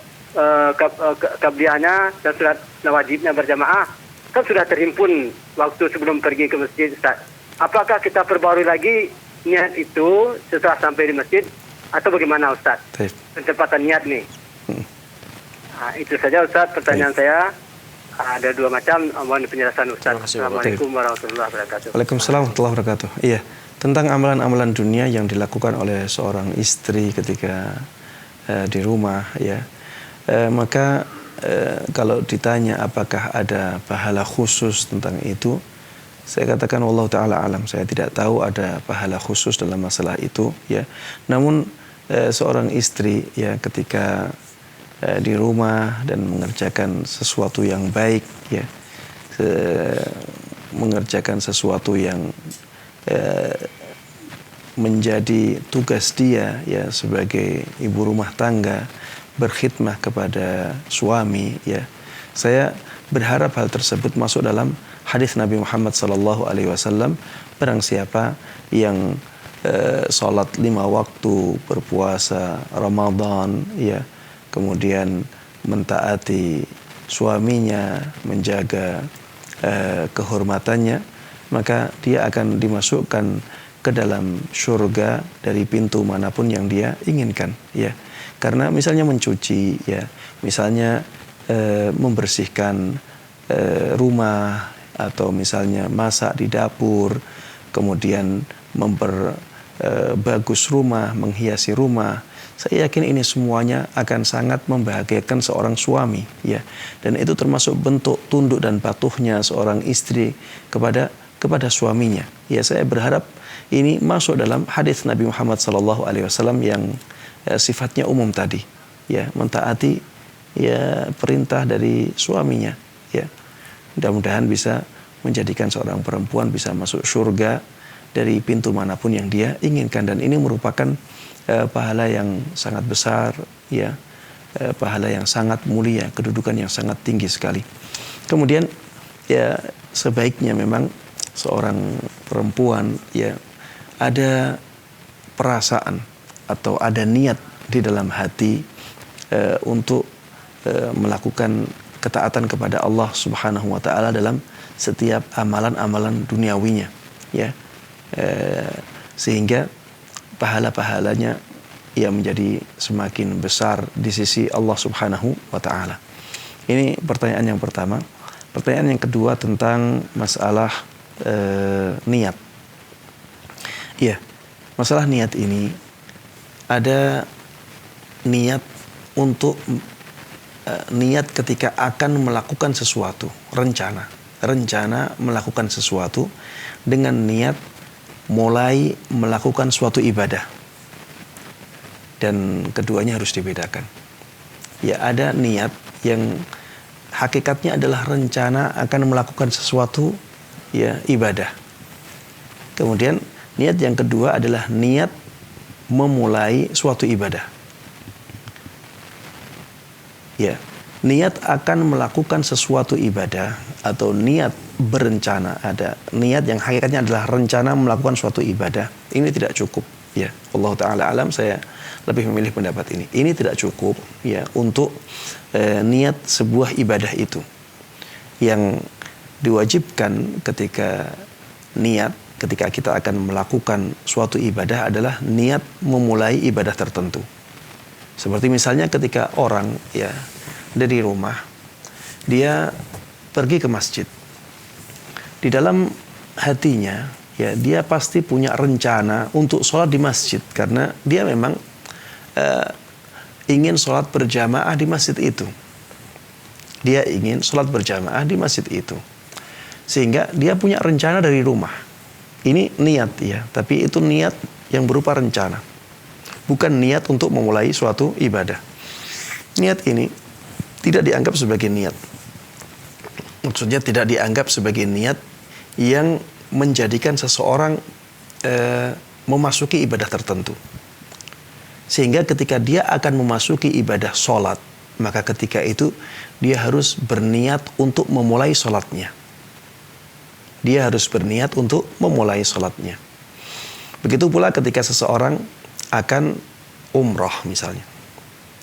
qabliyahnya dan salat wajibnya berjamaah, kan sudah terhimpun waktu sebelum pergi ke masjid, Ustaz. Apakah kita perbarui lagi niat itu setelah sampai di masjid atau bagaimana, Ustaz? Penempatan niat nih. Nah, itu saja, Ustaz, pertanyaan saya. Ada dua macam, mohon penjelasan, Ustaz. Assalamualaikum warahmatullahi wabarakatuh. Waalaikumsalam warahmatullahi wabarakatuh. Iya, tentang amalan-amalan dunia yang dilakukan oleh seorang istri ketika di rumah, ya. Maka kalau ditanya apakah ada pahala khusus tentang itu, saya katakan wallahu taala alam, saya tidak tahu ada pahala khusus dalam masalah itu, ya. Namun seorang istri, ya, ketika di rumah dan mengerjakan sesuatu yang baik, ya, mengerjakan sesuatu yang menjadi tugas dia, ya, sebagai ibu rumah tangga, berkhidmah kepada suami, ya. Saya berharap hal tersebut masuk dalam hadis Nabi Muhammad SAW. Barang siapa yang sholat 5 waktu, berpuasa Ramadan, ya, kemudian mentaati suaminya, menjaga kehormatannya, maka dia akan dimasukkan ke dalam surga dari pintu manapun yang dia inginkan, ya. Karena misalnya mencuci, ya, misalnya membersihkan rumah, atau misalnya masak di dapur, kemudian memperbagus rumah, menghiasi rumah, saya yakin ini semuanya akan sangat membahagiakan seorang suami, ya. Dan itu termasuk bentuk tunduk dan patuhnya seorang istri kepada suaminya. Ya, saya berharap ini masuk dalam hadis Nabi Muhammad SAW yang sifatnya umum tadi, ya, mentaati, ya, perintah dari suaminya, ya. Mudah-mudahan bisa menjadikan seorang perempuan bisa masuk surga dari pintu manapun yang dia inginkan, dan ini merupakan pahala yang sangat besar, ya, pahala yang sangat mulia, kedudukan yang sangat tinggi sekali. Kemudian, ya, sebaiknya memang seorang perempuan, ya, ada perasaan atau ada niat di dalam hati untuk melakukan ketaatan kepada Allah Subhanahu wa taala dalam setiap amalan-amalan duniawinya, ya, sehingga pahala-pahalanya ia menjadi semakin besar di sisi Allah Subhanahu wa taala. Ini pertanyaan yang pertama. Pertanyaan yang kedua tentang masalah niat. Iya, masalah niat ini ada niat untuk niat ketika akan melakukan sesuatu, rencana melakukan sesuatu dengan niat mulai melakukan suatu ibadah, dan keduanya harus dibedakan. Ya, ada niat yang hakikatnya adalah rencana akan melakukan sesuatu ya ibadah. Kemudian niat yang kedua adalah niat memulai suatu ibadah. Ya, niat akan melakukan sesuatu ibadah atau niat berencana, ada niat yang hakikatnya adalah rencana melakukan suatu ibadah. Ini tidak cukup. Ya, Allah Ta'ala alam, saya lebih memilih pendapat ini. Ini tidak cukup ya untuk niat sebuah ibadah itu. Yang diwajibkan ketika kita akan melakukan suatu ibadah adalah niat memulai ibadah tertentu. Seperti misalnya ketika orang ya dari rumah dia pergi ke masjid. Di dalam hatinya ya dia pasti punya rencana untuk sholat di masjid karena dia memang ingin sholat berjamaah di masjid itu. Dia ingin sholat berjamaah di masjid itu. Sehingga dia punya rencana dari rumah. Ini niat ya, tapi itu niat yang berupa rencana. Bukan niat untuk memulai suatu ibadah. Niat ini tidak dianggap sebagai niat. Maksudnya tidak dianggap sebagai niat yang menjadikan seseorang memasuki ibadah tertentu. Sehingga ketika dia akan memasuki ibadah sholat, maka ketika itu dia harus berniat untuk memulai sholatnya. Dia harus berniat untuk memulai sholatnya. Begitu pula ketika seseorang akan umrah misalnya.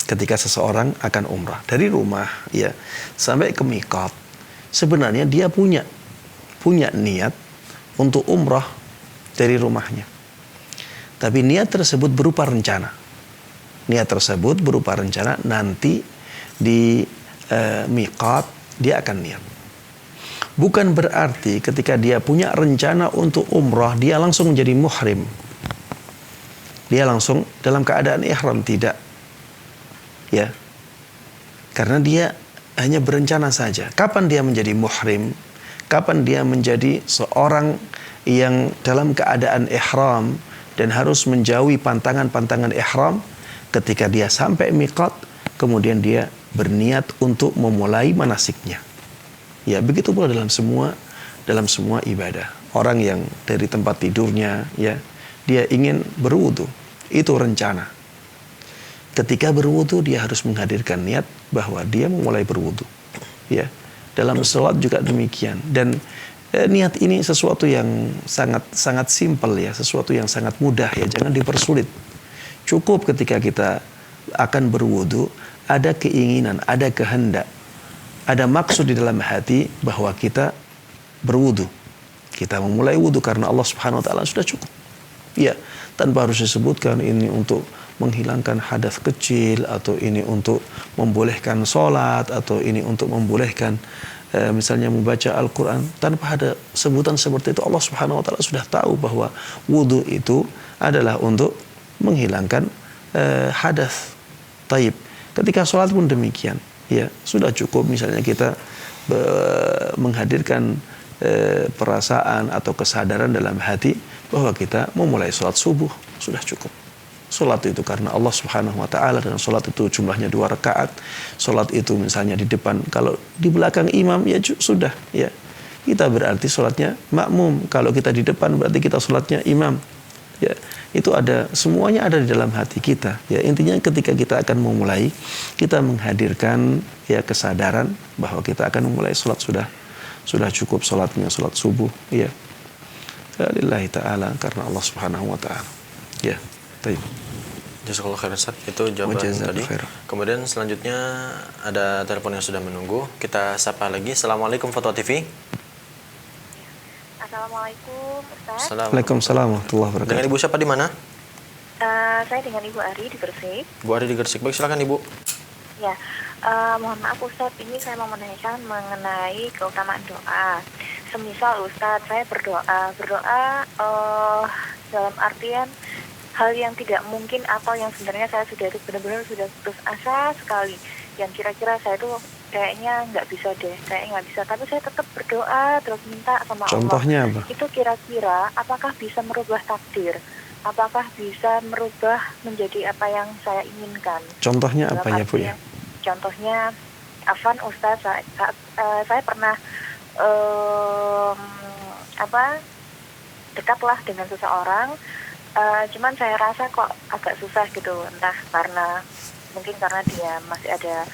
Ketika seseorang akan umrah dari rumah ya sampai ke miqat, sebenarnya dia punya niat untuk umrah dari rumahnya. Tapi niat tersebut berupa rencana. Niat tersebut berupa rencana nanti di miqat dia akan niat. Bukan berarti ketika dia punya rencana untuk umrah dia langsung menjadi muhrim. Dia langsung dalam keadaan ihram, tidak. Ya. Karena dia hanya berencana saja. Kapan dia menjadi muhrim? Kapan dia menjadi seorang yang dalam keadaan ihram dan harus menjauhi pantangan-pantangan ihram? Ketika dia sampai miqat, kemudian dia berniat untuk memulai manasiknya. Ya, begitu pula dalam semua ibadah. Orang yang dari tempat tidurnya ya, dia ingin berwudu, itu rencana. Ketika berwudu dia harus menghadirkan niat bahwa dia memulai berwudu. Ya. Dalam sholat juga demikian. Dan niat ini sesuatu yang sangat simpel ya, sesuatu yang sangat mudah ya, jangan dipersulit. Cukup ketika kita akan berwudu ada keinginan, ada kehendak, ada maksud di dalam hati bahwa kita berwudu. Kita memulai wudu karena Allah Subhanahu wa taala sudah cukup. Ya, tanpa harus disebutkan ini untuk menghilangkan hadas kecil atau ini untuk membolehkan sholat atau ini untuk membolehkan misalnya membaca Al-Quran. Tanpa ada sebutan seperti itu, Allah Subhanahu wa taala sudah tahu bahwa wudu itu adalah untuk menghilangkan hadas. Taib. Ketika sholat pun demikian. Ya, sudah cukup misalnya kita menghadirkan perasaan atau kesadaran dalam hati bahwa kita memulai sholat subuh, sudah cukup. Sholat itu karena Allah Subhanahu wa taala dan sholat itu jumlahnya 2 rakaat. Sholat itu misalnya di depan, kalau di belakang imam ya sudah ya. Kita berarti sholatnya makmum. Kalau kita di depan berarti kita sholatnya imam. Ya, itu ada, semuanya ada di dalam hati kita. Ya, intinya ketika kita akan memulai, kita menghadirkan ya kesadaran bahwa kita akan memulai sholat, sudah cukup sholatnya, sholat subuh. Ya, lillahi ta'ala, karena Allah Subhanahu wa ta'ala. Ya, baik. Jazakallahu khairan Ustaz, itu jawaban tadi. Kemudian selanjutnya ada telepon yang sudah menunggu. Kita sapa lagi. Assalamualaikum Fatwa TV. Assalamualaikum Ustaz. Waalaikumsalam warahmatullahi wabarakatuh. Dengan Ibu siapa di mana? Saya dengan Ibu Ari di Gresik. Bu Ari di Gresik. Baik, silakan Ibu. Ya, mohon maaf Ustaz, ini saya mau menanyakan mengenai keutamaan doa. Semisal Ustaz, saya berdoa dalam artian hal yang tidak mungkin atau yang sebenarnya saya sudah benar-benar sudah putus asa sekali. Yang kira-kira saya tuh kayaknya nggak bisa deh, tapi saya tetap berdoa terus minta sama Allah. Contohnya apa? Itu kira-kira apakah bisa merubah takdir? Apakah bisa merubah menjadi apa yang saya inginkan? Contohnya apa ya Bu ya? Contohnya Afwan Ustaz, saya pernah dekatlah dengan seseorang, cuman saya rasa kok agak susah gitu, entah mungkin karena dia masih ada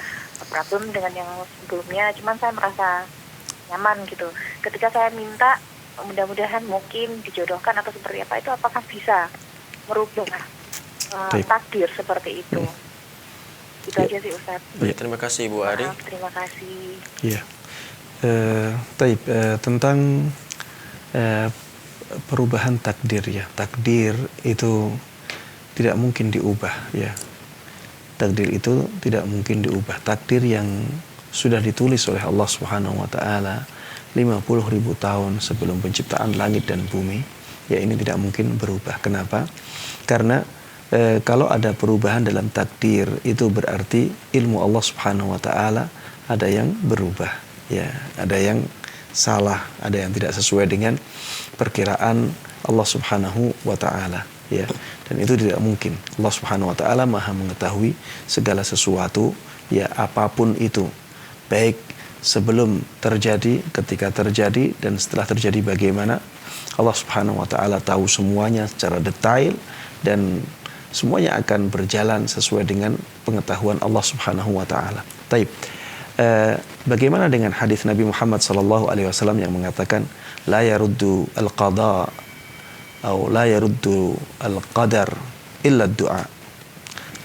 problem dengan yang sebelumnya, cuman saya merasa nyaman gitu. Ketika saya minta, mudah-mudahan mungkin dijodohkan atau seperti apa, itu apakah bisa merubah takdir seperti itu? Itu aja sih Ustaz. Baik, terima kasih Ibu Ari. Terima kasih. Iya. Tentang perubahan takdir ya. Takdir itu tidak mungkin diubah ya. Takdir itu tidak mungkin diubah. Takdir yang sudah ditulis oleh Allah Subhanahu wa taala 50.000 tahun sebelum penciptaan langit dan bumi, ya ini tidak mungkin berubah. Kenapa? Karena kalau ada perubahan dalam takdir, itu berarti ilmu Allah Subhanahu wa taala ada yang berubah, ya, ada yang salah, ada yang tidak sesuai dengan perkiraan Allah Subhanahu wa taala, ya. Dan itu tidak mungkin. Allah Subhanahu wa taala Maha mengetahui segala sesuatu, ya, apapun itu. Baik sebelum terjadi, ketika terjadi, dan setelah terjadi bagaimana. Allah Subhanahu wa taala tahu semuanya secara detail, dan semuanya akan berjalan sesuai dengan pengetahuan Allah Subhanahu wa taala. Taib. Bagaimana dengan hadis Nabi Muhammad sallallahu alaihi wasallam yang mengatakan la yaruddu al-qada atau la yaruddu al-qadar illa ad-du'a.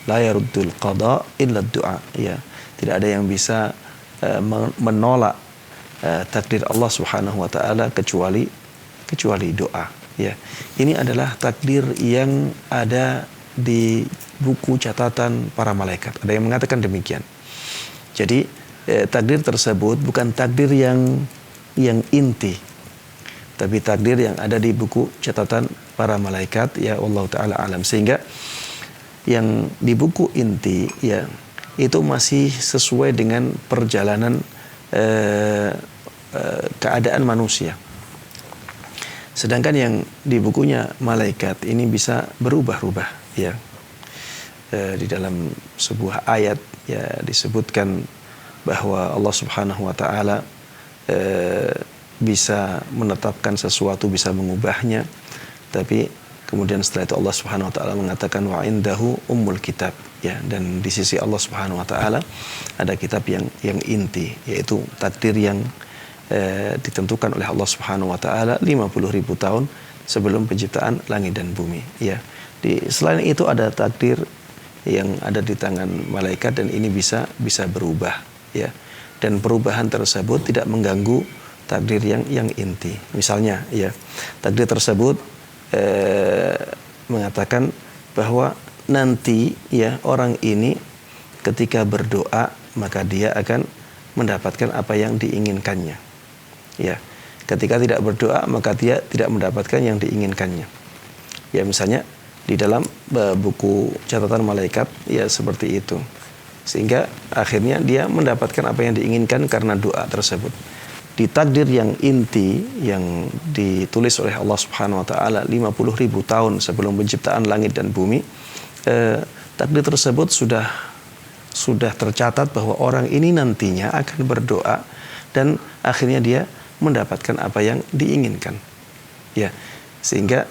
La yaruddu al-qada illa ad-du'a, ya. Tidak ada yang bisa menolak takdir Allah Subhanahu wa taala kecuali doa, ya. Ini adalah takdir yang ada di buku catatan para malaikat. Ada yang mengatakan demikian. Jadi takdir tersebut bukan takdir yang inti, tapi takdir yang ada di buku catatan para malaikat, ya, Allah taala alam. Sehingga yang di buku inti, ya, itu masih sesuai dengan perjalanan keadaan manusia. Sedangkan yang di bukunya malaikat ini bisa berubah-ubah, ya. Di dalam sebuah ayat, ya, disebutkan bahwa Allah Subhanahu wa taala bisa menetapkan sesuatu, bisa mengubahnya, tapi kemudian setelah itu Allah Subhanahu wa taala mengatakan wa indahu ummul kitab, ya, dan di sisi Allah Subhanahu wa taala ada kitab yang inti, yaitu takdir yang ditentukan oleh Allah Subhanahu wa taala 50.000 tahun sebelum penciptaan langit dan bumi, ya. Selain itu ada takdir yang ada di tangan malaikat, dan ini bisa berubah, ya. Dan perubahan tersebut tidak mengganggu takdir yang inti. Misalnya, ya, takdir tersebut mengatakan bahwa nanti, ya, orang ini ketika berdoa maka dia akan mendapatkan apa yang diinginkannya, ya. Ketika tidak berdoa maka dia tidak mendapatkan yang diinginkannya, ya. Misalnya di dalam buku catatan malaikat, ya, seperti itu. Sehingga akhirnya dia mendapatkan apa yang diinginkan karena doa tersebut. Di takdir yang inti yang ditulis oleh Allah Subhanahu wa taala 50.000 tahun sebelum penciptaan langit dan bumi, takdir tersebut sudah tercatat bahwa orang ini nantinya akan berdoa dan akhirnya dia mendapatkan apa yang diinginkan, ya. Sehingga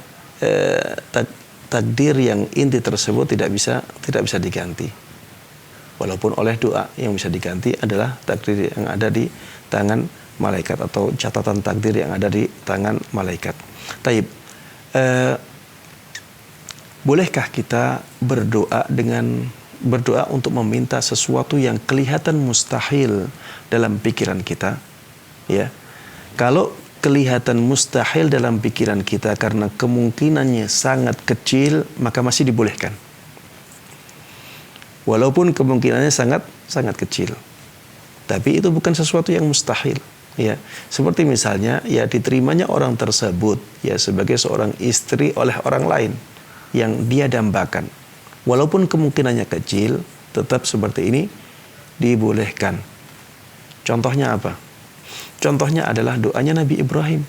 takdir yang inti tersebut tidak bisa diganti. Walaupun oleh doa, yang bisa diganti adalah takdir yang ada di tangan malaikat atau catatan takdir yang ada di tangan malaikat. Taib. Bolehkah kita berdoa untuk meminta sesuatu yang kelihatan mustahil dalam pikiran kita, ya? Kalau kelihatan mustahil dalam pikiran kita karena kemungkinannya sangat kecil, maka masih dibolehkan. Walaupun kemungkinannya sangat kecil. Tapi itu bukan sesuatu yang mustahil, ya. Seperti misalnya, ya, diterimanya orang tersebut, ya, sebagai seorang istri oleh orang lain yang dia dambakan. Walaupun kemungkinannya kecil, tetap seperti ini dibolehkan. Contohnya apa? Contohnya adalah doanya Nabi Ibrahim.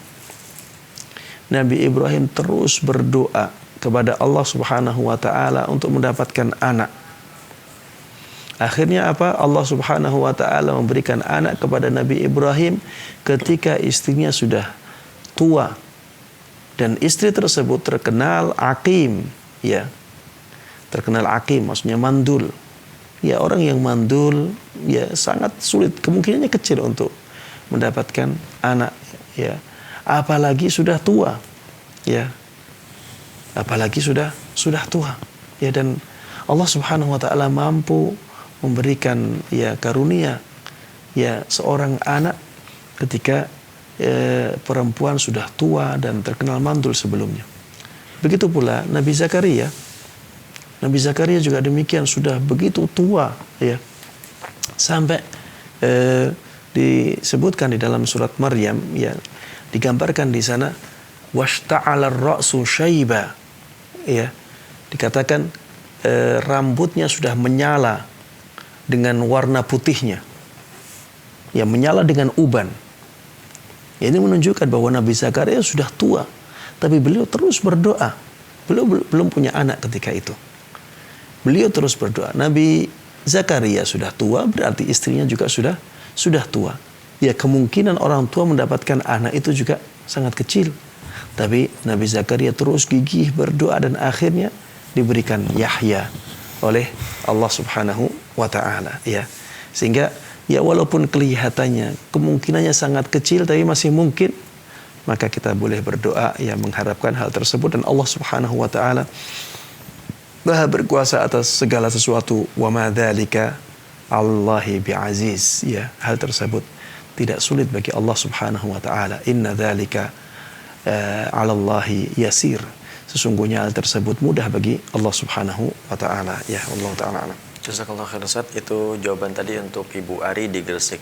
Nabi Ibrahim terus berdoa kepada Allah Subhanahu wa taala untuk mendapatkan anak. Akhirnya apa? Allah Subhanahu wa taala memberikan anak kepada Nabi Ibrahim ketika istrinya sudah tua. Dan istri tersebut terkenal aqim, ya. Terkenal aqim maksudnya mandul. Ya, orang yang mandul ya sangat sulit, kemungkinannya kecil untuk mendapatkan anak, ya. Apalagi sudah tua. Ya. Apalagi sudah tua. Ya, dan Allah Subhanahu wa taala mampu memberikan ya karunia ya seorang anak ketika perempuan sudah tua dan terkenal mandul sebelumnya. Begitu pula Nabi Zakaria. Nabi Zakaria juga demikian, sudah begitu tua ya. Sampai disebutkan di dalam surat Maryam ya, digambarkan di sana washta'ala ar-ra'su syaiba ya. Dikatakan rambutnya sudah menyala dengan warna putihnya. Ya, menyala dengan uban. Ini menunjukkan bahwa Nabi Zakaria sudah tua, tapi beliau terus berdoa. Beliau belum punya anak ketika itu. Beliau terus berdoa. Nabi Zakaria sudah tua, berarti istrinya juga sudah tua. Ya, kemungkinan orang tua mendapatkan anak itu juga sangat kecil. Tapi Nabi Zakaria terus gigih berdoa dan akhirnya diberikan Yahya oleh Allah Subhanahu wa taala, ya. Sehingga ya walaupun kelihatannya kemungkinannya sangat kecil tapi masih mungkin, maka kita boleh berdoa ya mengharapkan hal tersebut, dan Allah Subhanahu wa taala Maha berkuasa atas segala sesuatu. Wa ma dzalika 'alallahi bi'aziz, ya. Hal tersebut tidak sulit bagi Allah Subhanahu wa taala. Inna dzalika 'alallahi yasir. Sesungguhnya hal tersebut mudah bagi Allah Subhanahu wa taala, ya. Allah taala alam. Jazakallah khairan Ustaz. Itu jawaban tadi untuk Ibu Ari di Gresik.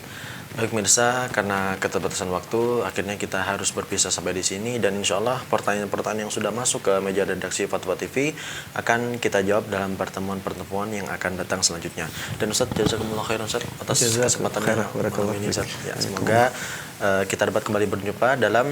Baik pemirsa, karena keterbatasan waktu, akhirnya kita harus berpisah sampai di sini, dan insya Allah pertanyaan-pertanyaan yang sudah masuk ke meja redaksi Fatwa TV akan kita jawab dalam pertemuan-pertemuan yang akan datang selanjutnya. Dan Ustaz, jazakumullah khairan Ustaz atas kesempatan malam ini Ustaz. Ya, semoga kita dapat kembali berjumpa dalam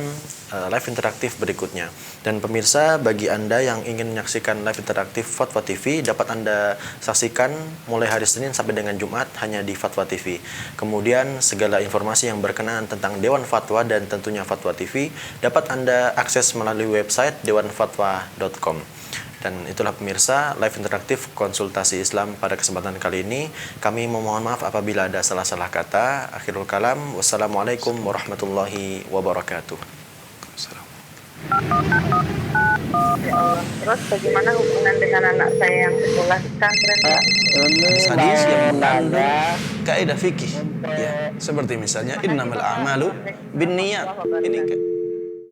live interaktif berikutnya. Dan pemirsa, bagi Anda yang ingin menyaksikan live interaktif Fatwa TV, dapat Anda saksikan mulai hari Senin sampai dengan Jumat hanya di Fatwa TV. Kemudian segala informasi yang berkenaan tentang Dewan Fatwa dan tentunya Fatwa TV dapat Anda akses melalui website dewanfatwa.com. Dan itulah pemirsa live interaktif konsultasi Islam pada kesempatan kali ini. Kami memohon maaf apabila ada salah-salah kata. Akhirul kalam, wassalamualaikum warahmatullahi wabarakatuh. Ya Allah. Terus bagaimana hubungan dengan anak saya yang sekolah di pesantren, Pak? Hadis yang mengandung kaidah fikih, ya. Seperti misalnya innamal a'malu binniyat. Ini